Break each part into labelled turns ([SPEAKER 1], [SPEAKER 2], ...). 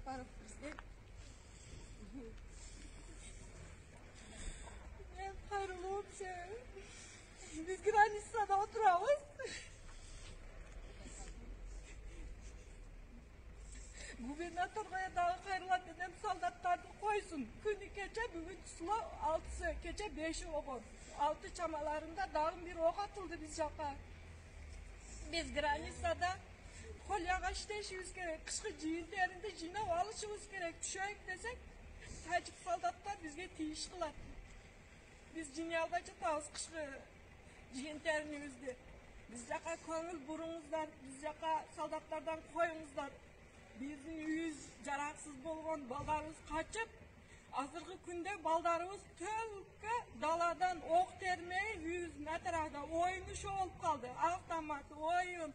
[SPEAKER 1] Жапаров президент. Hayırlı olsun. Biz Granitsa'da oturağız. Gubernatörge dağı hayırlat dedem soldatlarını koysun. Günü gece bugün sıla 6'sı, gece 5'i oğun. 6 çamalarında dağın bir ok atıldı biz jaka. Biz Granitsa'da kol yağaç deşimiz gerek. Kışkı cihillerinde jinav alışımız gerek. Düşeyik desek, Tacik soldatlar bizge tiyiş kılar. Biz jinyalda çıtağız kışkı cihillerimizde. Biz jaka köngül burunuzlar, biz jaka soldatlardan koyunuzlar. Bizim yüz jaraksız bolğon baldarыбыз kaçıp, azırgı günde baldarыбız tölükке daladan ok termeyi 100 metrede oymuş olup kaldı. Avtomat, oyun,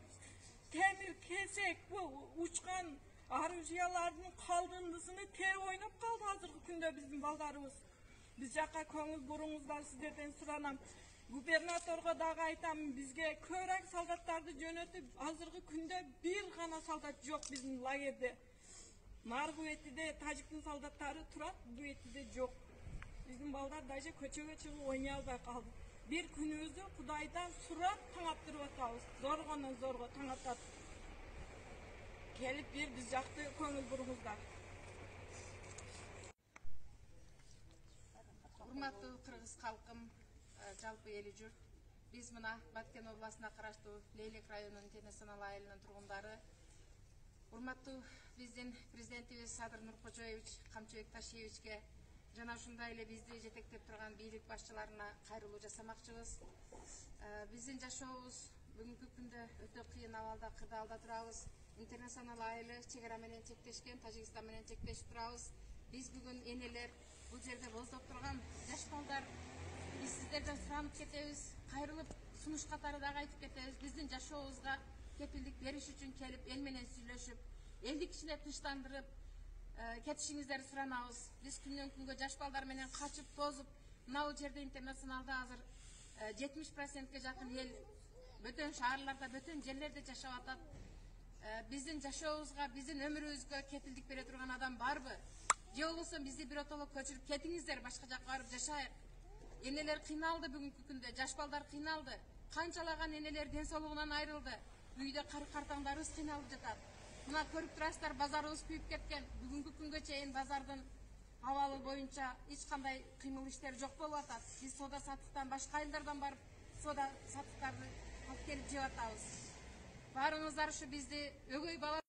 [SPEAKER 1] temir, kesek, bu uçkan arıjiyalarının kaldığındısını ter oynap kaldı azırgı günde bizim baldarыбız. Biz jaka köngül burunuzlar sizlerden suranam. Gubernatörge dağı aytam, bizge körek soldatарды jönötüp, azırgı günde bir gana soldat yok bizim лагерде. Nargı etide Tacik'in soldatları turat, bu etide yok. Bizim balдар daje köçöge çıgıp oynay alбай kaldı. Bir günümüzde Kudaydan surat taňaptırıp atабыз. Zorgona zorgo taňatat. Gelip bir biz jaktı köngül burunuzlar.
[SPEAKER 2] Урматтуу кыргыз калкым, жалпы эли журт. Биз мына Баткен областына караштуу Лейлек районунун Интернационал айылынын тургундары. Урматтуу биздин президентибиз Садыр Нуркожоевич Камчыбек Ташиевичке жана ушундай эле бизди жетектеп турган бийлик башчыларына кайрылуу жасамакчыбыз. Биздин жашообуз бүгүнкү күндө өтө кыйын абалда, кырдаалда турабыз. Интернационал айылы чек ара менен чектешкен, Тажикстан менен чектешип турабыз. Биз бүгүн энелер бул жерде боздоп турган жаш балдар, биз сиздерден суранып кетебиз, кайрылып сунуш катары дагы айтып кетебиз. Биздин жашообузга кепилдик бериш үчүн келип, эл менен сүйлөшүп, элди кичине тынчтандырып кетишиңиздерди суранабыз. Биз күндөн күнгө жаш балдар менен качып тозуп, мына жерде Интернационалда азыр 70%ке жакын эл бөтөн шаарларда, бөтөн жерлерде жашап атат. Биздин жашообузга, биздин өмүрүбүзгө кепилдик бере турган адам барбы? Же болбосо бизди биротоло көчүрүп кетиңиздер, башка жакка барып жашайык. Энелер кыйналды бүгүнкү күндө, жаш балдар кыйналды. Канчалаган энелер ден соолугунан айрылды. Үйдө картаңдарыбыз кыйналып жатат. Мына көрүп турасыздар, базарыбыз күйүп кеткен. Бүгүнкү күнгө чейин базардын абалы боюнча эч кандай кыймыл иштер жок болуп атат. Биз соода саттыктан башка айылдардан барып соода саттыктарды алып келип жеп атабыз. Баарыңыздар ушу бизди өгөй бала